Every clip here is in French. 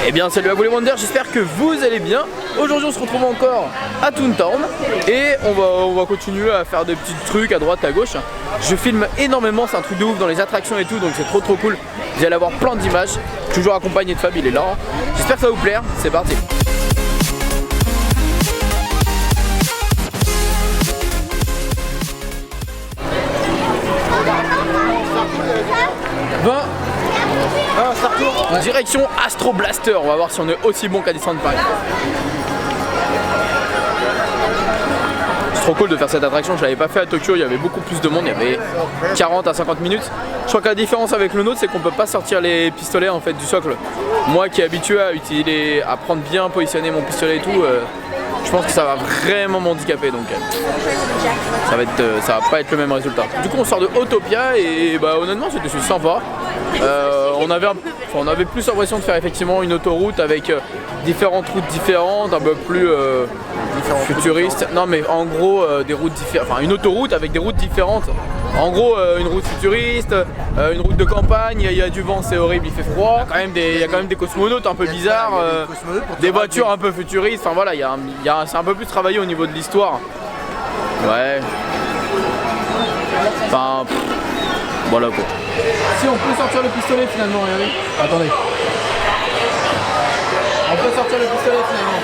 Eh bien salut à vous les Wonders, j'espère que vous allez bien. Aujourd'hui on se retrouve encore à Toontown et on va continuer à faire des petits trucs à droite à gauche. Je filme énormément, c'est un truc de ouf dans les attractions et tout, donc c'est trop cool. Vous allez avoir plein d'images, toujours accompagné de Fab, il est là. J'espère que ça va vous plaire, c'est parti. Direction Astro Blaster, on va voir si on est aussi bon qu'à Disneyland Paris. C'est trop cool de faire cette attraction, je l'avais pas fait à Tokyo, il y avait beaucoup plus de monde, il y avait 40 à 50 minutes. Je crois que la différence avec le nôtre c'est qu'on peut pas sortir les pistolets en fait du socle. Moi qui est habitué à prendre bien positionner mon pistolet et tout, je pense que ça va vraiment m'handicaper, donc ça va pas être le même résultat. Du coup on sort de Autopia et bah honnêtement c'était sympa. On avait plus l'impression de faire effectivement une autoroute avec différentes routes différentes, un peu plus futuristes. Non mais en gros des routes différentes, enfin une autoroute avec des routes différentes. En gros une route futuriste, une route de campagne, il y a du vent, c'est horrible, il fait froid. Il y a quand même des cosmonautes un peu bizarres, des voitures un peu futuristes, enfin voilà, c'est un peu plus travaillé au niveau de l'histoire. Ouais. Enfin, voilà quoi. Si on peut sortir le pistolet finalement, regardez. Attendez. On peut sortir le pistolet finalement.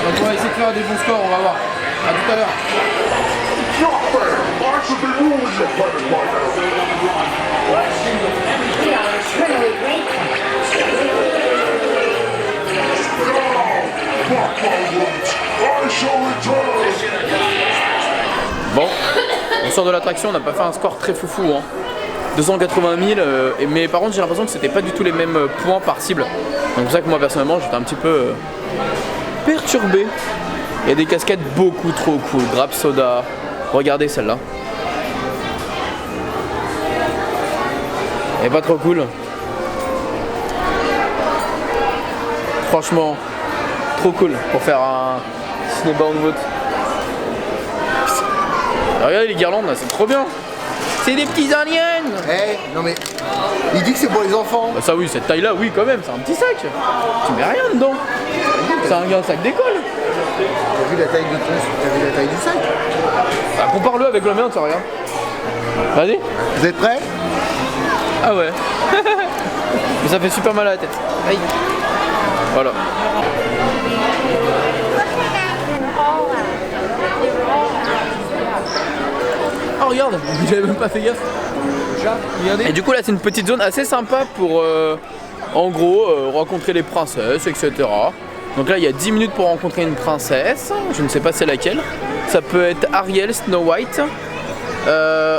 Donc on va essayer de faire des bons scores, on va voir. A tout à l'heure. Bon, on sort de l'attraction, on n'a pas fait un score très foufou hein. 280 000, mais par contre j'ai l'impression que c'était pas du tout les mêmes points par cible. Donc c'est pour ça que moi personnellement j'étais un petit peu perturbé. Il y a des cascades beaucoup trop cool, Grab Soda, regardez celle-là. Elle est pas trop cool. Franchement, trop cool pour faire un snowboard vote. Regardez les guirlandes là, c'est trop bien. C'est des petits aliens. Non mais, il dit que c'est pour les enfants. Bah ça oui, cette taille là, oui quand même, c'est un petit sac. Tu mets rien dedans. C'est un sac d'école. T'as vu la taille de t'as vu la taille du sac? Bah compare-le avec le mien, tu regardes. Vas-y. Vous êtes prêts? Ah ouais. Mais ça fait super mal à la tête. Aïe. Voilà. Oh regarde, j'avais même pas fait gaffe. Regardez. Et du coup là c'est une petite zone assez sympa pour en gros rencontrer les princesses, etc. Donc là il y a 10 minutes pour rencontrer une princesse, je ne sais pas c'est laquelle. Ça peut être Ariel, Snow White.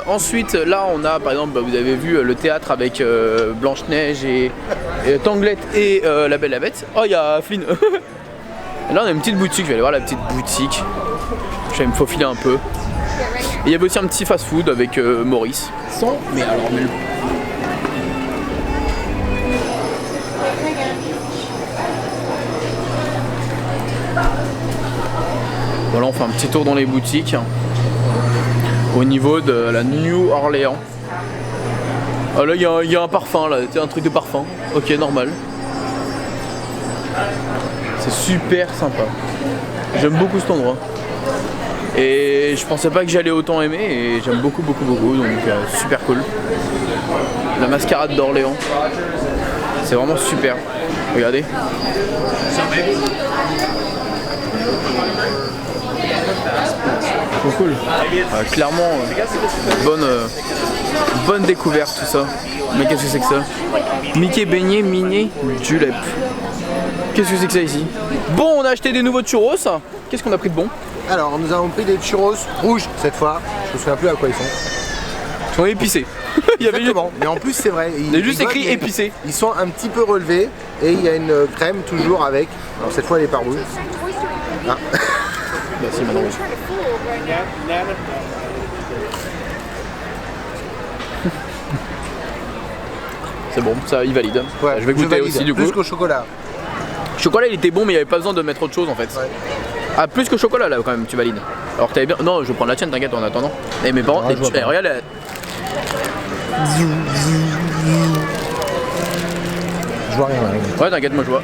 Ensuite là on a par exemple, bah, vous avez vu le théâtre avec Blanche-Neige et Tanglette et La Belle et la Bête. Oh il y a Flynn. Et là on a une petite boutique, je vais aller voir la petite boutique. Je vais me faufiler un peu. Et il y avait aussi un petit fast-food avec Maurice. Mais alors, voilà, on fait un petit tour dans les boutiques au niveau de la New Orleans. Ah là, il y a un parfum, là, un truc de parfum. Ok, normal. C'est super sympa. J'aime beaucoup cet endroit. Et je pensais pas que j'allais autant aimer et j'aime beaucoup donc super cool. La mascarade d'Orléans, c'est vraiment super. Regardez. Trop cool. Clairement, bonne découverte tout ça. Mais qu'est-ce que c'est que ça? Mickey beignet mini julep. Qu'est-ce que c'est que ça ici? Bon, on a acheté des nouveaux churros. Qu'est-ce qu'on a pris de bon? Alors nous avons pris des churros rouges cette fois, je me souviens plus à quoi ils sont. Ils sont épicés. Exactement, mais en plus c'est vrai. Il y a juste écrit épicés. Ils sont un petit peu relevés et il y a une crème toujours avec. Alors cette fois elle est pas rouge. Ah. Merci madame. C'est bon, ça il valide. Ouais, je vais goûter aussi du coup. Plus qu'au chocolat. Le chocolat il était bon mais il n'y avait pas besoin de mettre autre chose en fait. Ouais. Ah plus que chocolat là quand même tu valides. Alors que t'avais bien. Non je vais prendre la tienne t'inquiète en attendant. Et mes parents. Regarde la... Je vois rien là. Ouais, t'inquiète, moi je vois.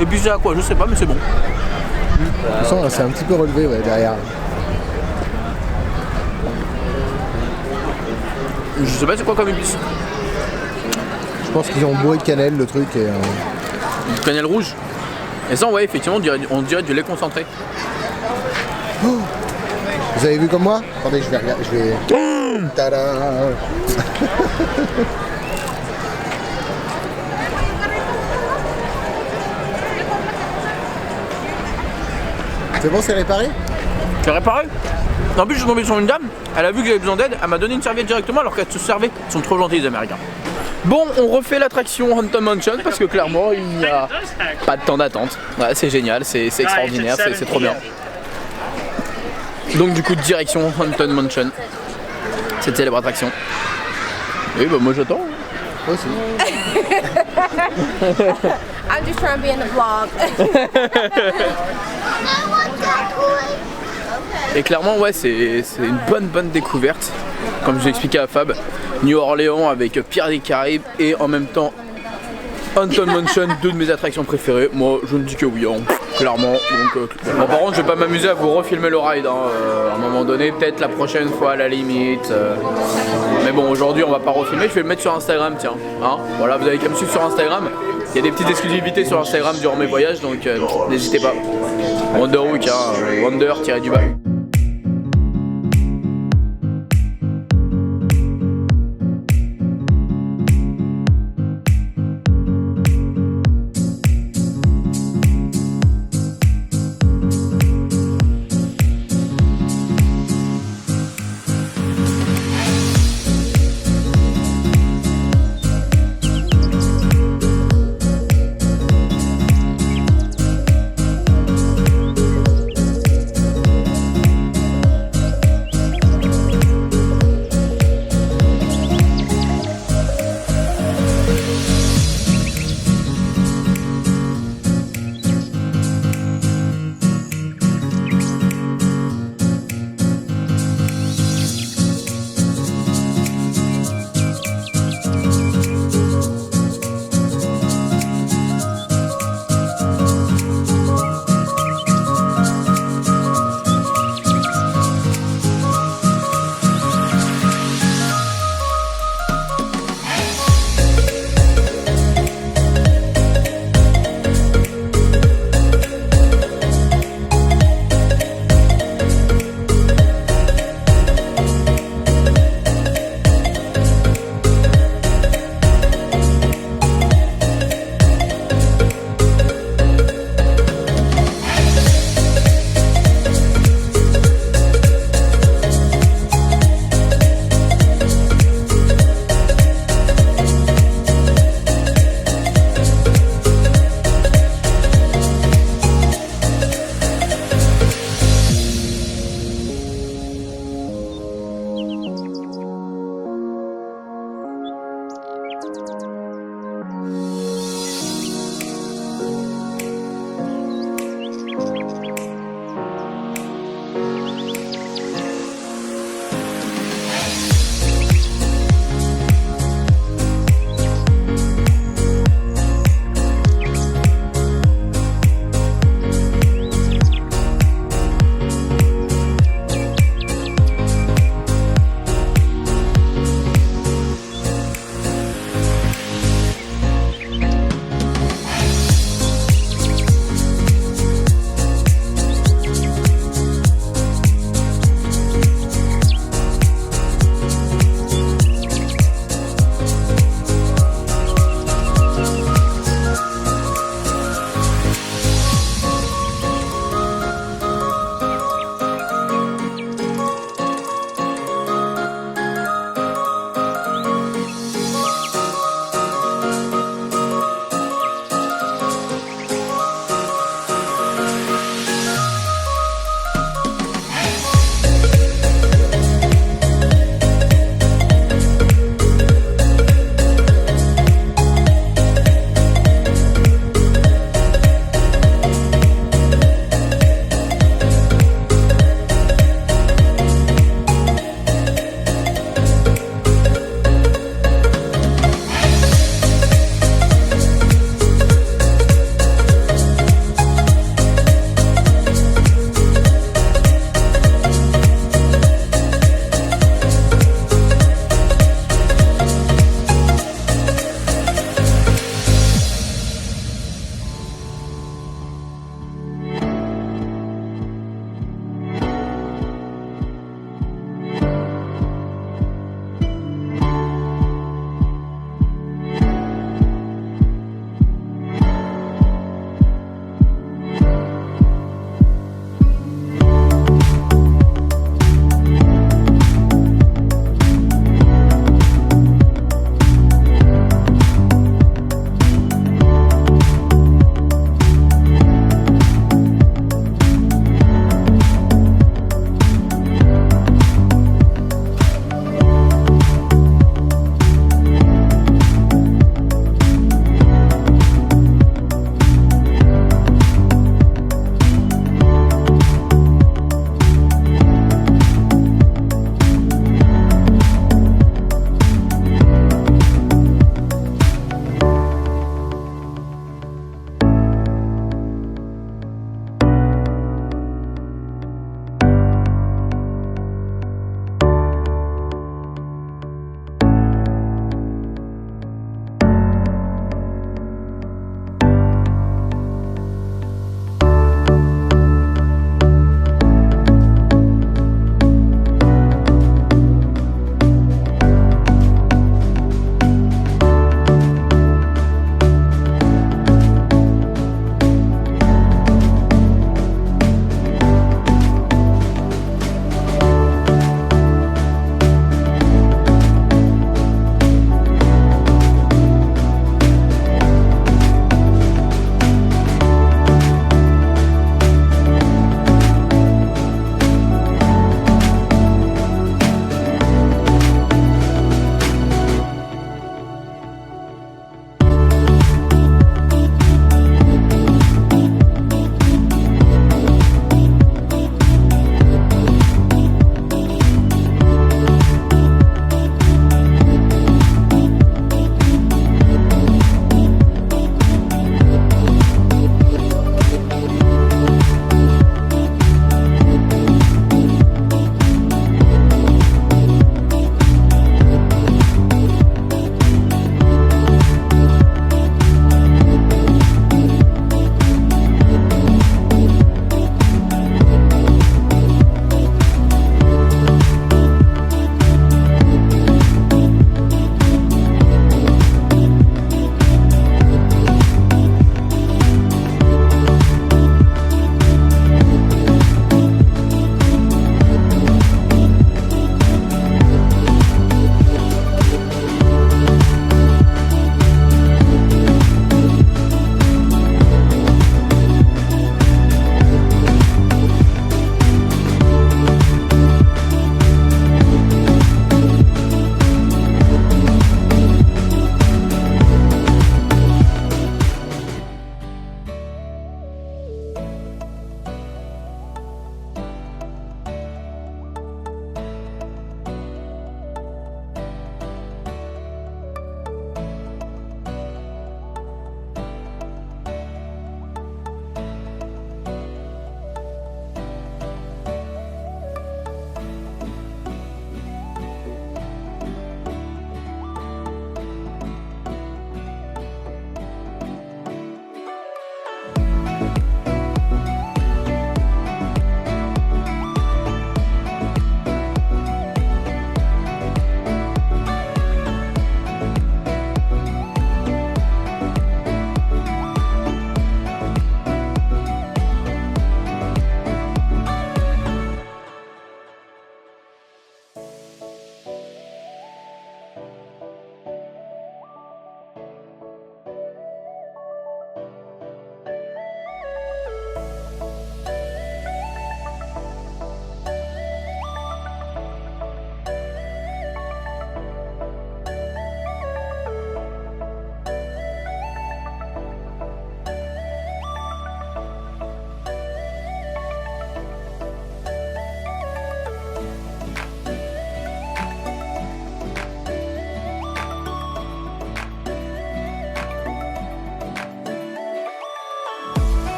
Et puis c'est à quoi? Je sais pas, mais c'est bon. De toute façon, c'est un petit peu relevé ouais, derrière. Je sais pas c'est quoi comme épice. Je pense qu'ils ont bourré de cannelle le truc et. Du cannelle rouge. Et ça, ouais, effectivement, on dirait du lait concentré. Oh, vous avez vu comme moi? Attendez, je vais regarder. Je vais. Tada. C'est bon, c'est réparé? C'est réparé. En plus, je suis tombé sur une dame, elle a vu que j'avais besoin d'aide, elle m'a donné une serviette directement alors qu'elle se servait. Ils sont trop gentils les Américains. Bon, on refait l'attraction Haunted Mansion parce que clairement, il n'y a pas de temps d'attente. Ouais, c'est génial, c'est extraordinaire, c'est trop bien. Donc du coup, direction Haunted Mansion. Cette célèbre attraction. Oui, bah moi j'attends. Moi aussi. I'm just trying to be in the vlog. Et clairement, ouais, c'est une bonne découverte. Comme je l'ai expliqué à Fab, New Orleans avec Pirates des Caraïbes et en même temps Haunted Mansion, deux de mes attractions préférées. Moi, je ne dis que oui, hein, clairement. Donc, bon, par contre, je vais pas m'amuser à vous refilmer le ride. Hein, à un moment donné, peut-être la prochaine fois à la limite. Mais bon, aujourd'hui, on va pas refilmer. Je vais le mettre sur Instagram, tiens. Hein, voilà, vous avez qu'à me suivre sur Instagram. Il y a des petites exclusivités sur Instagram durant mes voyages, donc n'hésitez pas. Wonderhook, hein, Wonder-du-bas.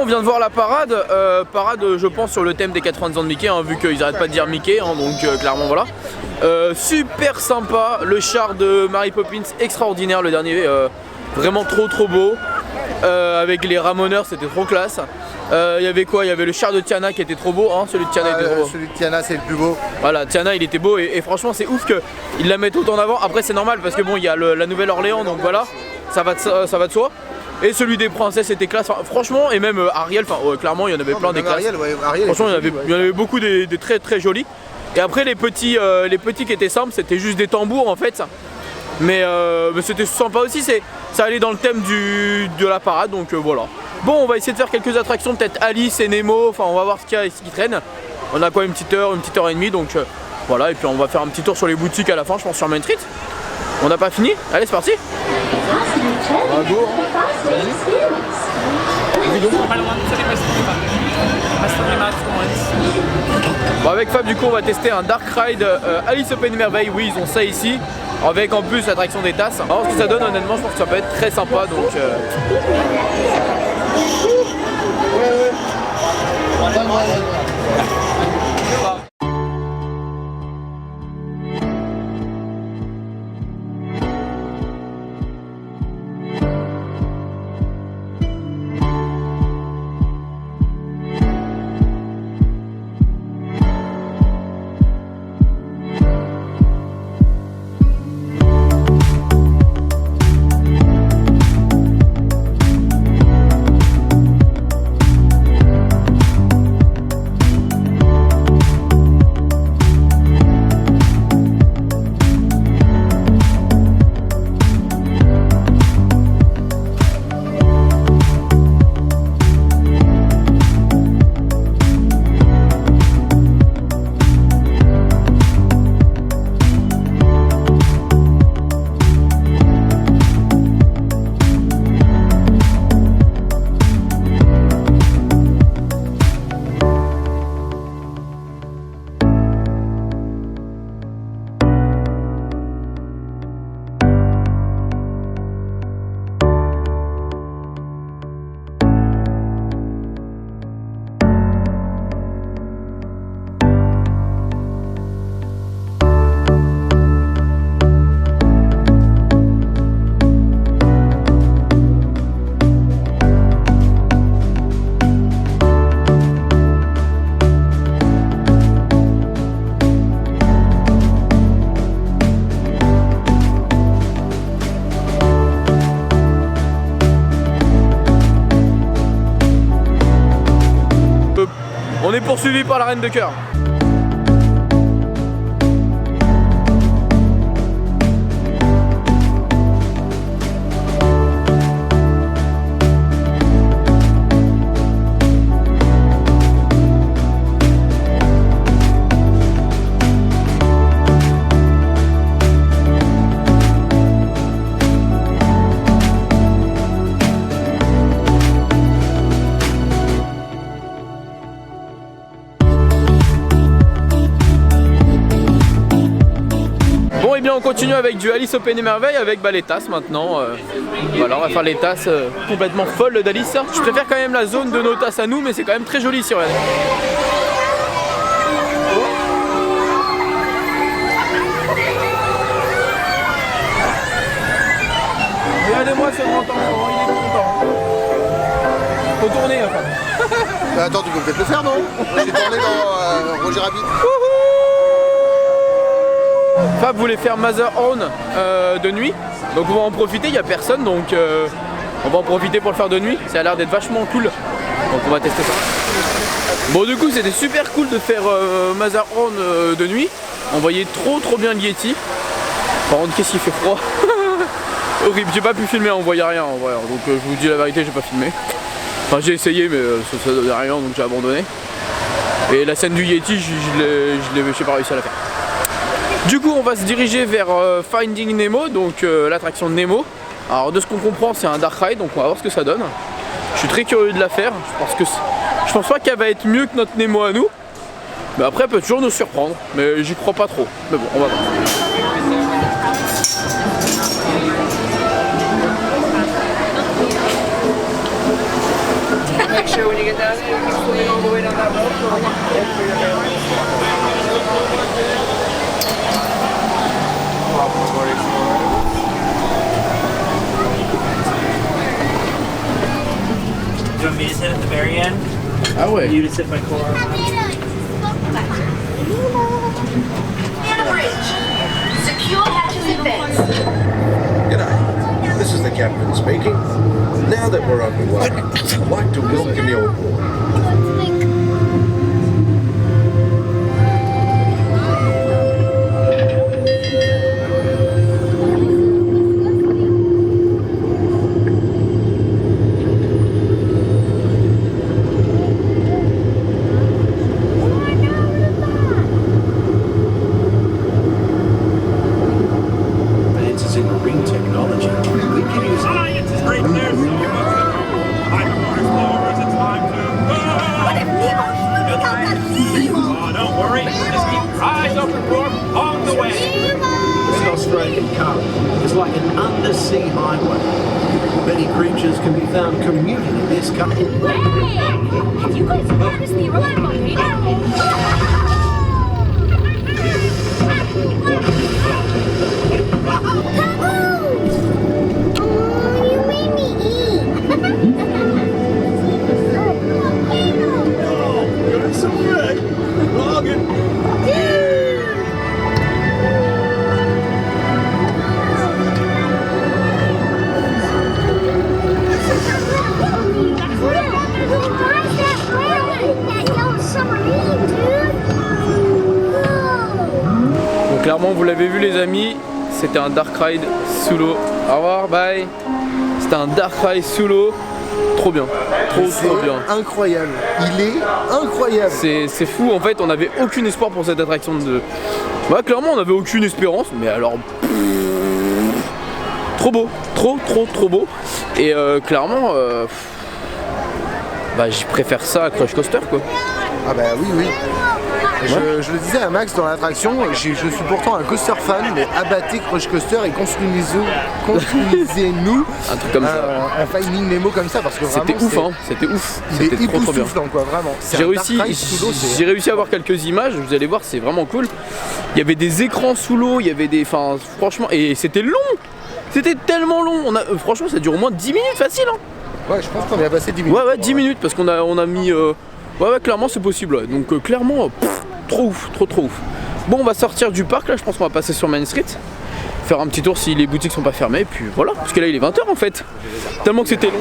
Bon, on vient de voir la parade, parade je pense sur le thème des 80 ans de Mickey, hein, vu qu'ils arrêtent pas de dire Mickey, hein, donc clairement voilà. Super sympa, le char de Mary Poppins extraordinaire le dernier, vraiment trop beau. Avec les ramoneurs, c'était trop classe. Il y avait quoi? Il y avait le char de Tiana qui était trop beau, hein, celui de Tiana était trop beau. Celui de Tiana c'est le plus beau. Voilà, Tiana il était beau et franchement c'est ouf qu'ils la mettent autant en avant. Après c'est normal parce que bon il y a la Nouvelle-Orléans donc voilà, ça va de soi. Et celui des princesses était classe, enfin, franchement, et même Ariel, clairement il y en avait plein des classes. Ariel, franchement il y en avait beaucoup des très jolis. Et après les petits qui étaient simples, c'était juste des tambours en fait. Mais c'était sympa aussi, ça allait dans le thème de la parade, donc voilà. Bon, on va essayer de faire quelques attractions, peut-être Alice et Nemo, enfin on va voir ce qu'il y a et ce qui traîne. On a quoi, une petite heure et demie, donc voilà, et puis on va faire un petit tour sur les boutiques à la fin, je pense, sur Main Street. On n'a pas fini? Allez, c'est parti. Bon, avec Fab, du coup, on va tester un Dark Ride Alice au Pays des Merveilles. Oui, ils ont ça ici, avec en plus l'attraction des tasses. Alors, ce que ça donne, honnêtement, je pense que ça peut être très sympa. Donc, on est poursuivi par la Reine de Cœur. Et bien on continue avec du Alice au Pays des Merveilles avec les tasses maintenant. Voilà, on va faire les tasses complètement folles d'Alice. Je préfère quand même la zone de nos tasses à nous, mais c'est quand même très joli ici, regardez. Regardez-moi ce grand enfant, il est content. Faut tourner enfin. Attends, tu peux peut-être le faire, non? J'ai tourné dans Roger Rabbit. Fab voulait faire Matterhorn de nuit, donc on va en profiter, il n'y a personne, donc on va en profiter pour le faire de nuit, ça a l'air d'être vachement cool, donc on va tester ça. Bon, du coup c'était super cool de faire Matterhorn de nuit, on voyait trop bien le Yeti. Par contre, qu'est-ce qu'il fait froid. Horrible, j'ai pas pu filmer, on voyait rien en vrai, donc je vous dis la vérité, j'ai pas filmé. Enfin j'ai essayé mais ça donnait rien, donc j'ai abandonné. Et la scène du Yeti, j'ai pas réussi à la faire. Du coup on va se diriger vers Finding Nemo, donc l'attraction de Nemo. Alors de ce qu'on comprend c'est un dark ride, donc on va voir ce que ça donne. Je suis très curieux de la faire, je pense pas qu'elle va être mieux que notre Nemo à nous. Mais après elle peut toujours nous surprendre, mais j'y crois pas trop. Mais bon, on va voir. make sure when you get down there, you keep swinging all the way down that road. Do you want me to sit at the very end? Ah ouais. You to sit by Cora. Secure hatches and vents. G'day, this is the captain speaking. Now that we're underway, I'd like to welcome you aboard. Advances in marine technology. We can use Science is right there, so you must explorers, it's time to go! Oh, don't worry, just keep your eyes open for him on the way. This Australian current is like an undersea highway. Many creatures can be found commuting in this current. Hey! Have you guys noticed the Orion volcano? Donc clairement vous l'avez vu les amis, c'était un dark ride sous l'eau. Au revoir, bye. C'était un dark ride sous l'eau. Trop bien, trop bien. Incroyable, il est incroyable. C'est fou, en fait on n'avait aucun espoir pour cette attraction de... Ouais clairement on n'avait aucune espérance, mais alors... Trop beau, trop beau. Et clairement... Bah j'y préfère ça à Crush Coaster quoi. Ah bah oui. Je le disais à Max dans l'attraction, je suis pourtant un coaster fan, mais abattez Crush Coaster et construisez-nous Un truc comme ça. un Finding Nemo comme ça, parce que vraiment C'était ouf hein, c'était ouf. Il est C'était trop bien. époustouflant quoi, vraiment. J'ai réussi à avoir quelques images, vous allez voir, c'est vraiment cool. Il y avait des écrans sous l'eau, il y avait des... Enfin franchement, et c'était long. C'était tellement long, franchement ça dure au moins 10 minutes facile hein. Ouais, je pense qu'on a passé 10 minutes. Ouais 10 minutes parce qu'on a mis... Ouais clairement c'est possible, ouais. Donc clairement, trop ouf. Bon on va sortir du parc là, je pense qu'on va passer sur Main Street. Faire un petit tour si les boutiques sont pas fermées, et puis voilà, parce que là il est 20h en fait. Tellement que c'était long.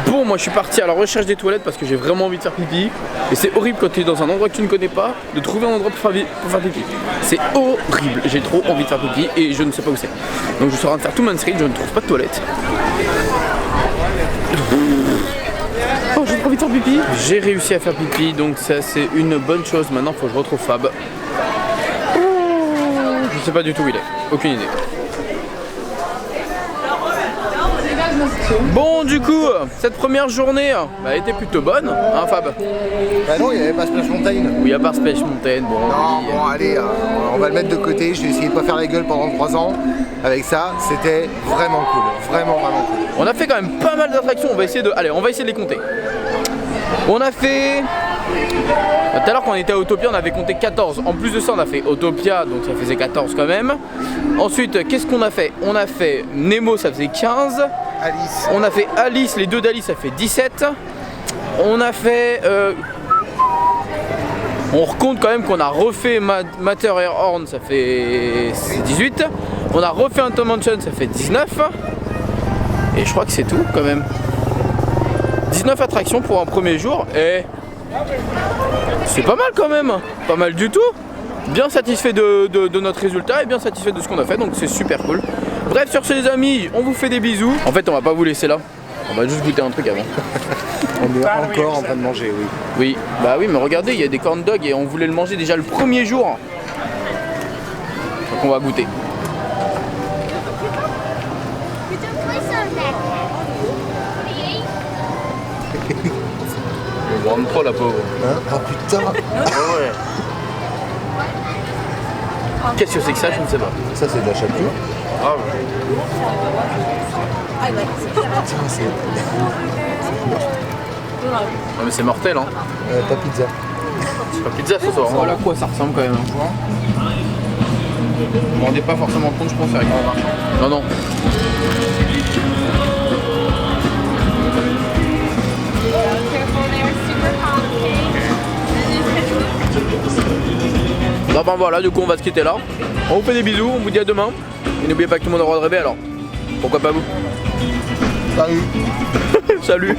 Bon, moi je suis parti à la recherche des toilettes parce que j'ai vraiment envie de faire pipi. Et c'est horrible quand tu es dans un endroit que tu ne connais pas, de trouver un endroit pour faire pipi. C'est horrible, j'ai trop envie de faire pipi et je ne sais pas où c'est. Donc je suis en train de faire tout Main Street, je ne trouve pas de toilettes. Oh, j'ai trop envie de faire pipi. J'ai réussi à faire pipi, donc ça c'est une bonne chose. Maintenant il faut que je retrouve Fab. Je sais pas du tout où il est, aucune idée. Bon du coup, cette première journée a été plutôt bonne, hein Fab? Bah non, il n'y avait pas Splash Mountain. Oui, il n'y a pas Splash Mountain, bon. Non, allez, on va le mettre de côté. J'ai essayé de pas faire la gueule pendant 3 ans. Avec ça, c'était vraiment cool, vraiment cool. On a fait quand même pas mal d'attractions, on va essayer de les compter. On a fait... Tout à l'heure quand on était à Autopia, on avait compté 14. En plus de ça, on a fait Autopia, donc ça faisait 14 quand même. Ensuite, qu'est-ce qu'on a fait? On a fait Nemo, ça faisait 15. Alice. On a fait Alice, les deux d'Alice, ça fait 17. On a fait... On recompte quand même qu'on a refait Matter Airhorn, ça fait 18. On a refait Haunted Mansion, ça fait 19. Et je crois que c'est tout quand même. 19 attractions pour un premier jour et c'est pas mal quand même, pas mal du tout. Bien satisfait de notre résultat et bien satisfait de ce qu'on a fait, donc c'est super cool. Bref, sur ce les amis, on vous fait des bisous. En fait on va pas vous laisser là, on va juste goûter un truc avant. On est encore en train de manger, oui. Oui, bah oui mais regardez, il y a des corn dogs et on voulait le manger déjà le premier jour. Donc on va goûter. Grande pro la pauvre. Hein? Oh putain. Ouais. Qu'est-ce que c'est que ça? Je ne sais pas. Ça c'est de la chapelure. Ah ouais. Putain, c'est Non mais c'est mortel hein. ta pizza. C'est pas pizza ce soir. Voilà à quoi ça ressemble quand même. Vous vous rendez pas forcément compte je pense avec un marchand. Non non. Bon ben voilà, du coup on va se quitter là. On vous fait des bisous, on vous dit à demain. Et n'oubliez pas que tout le monde a le droit de rêver alors. Pourquoi pas vous? Salut. Salut.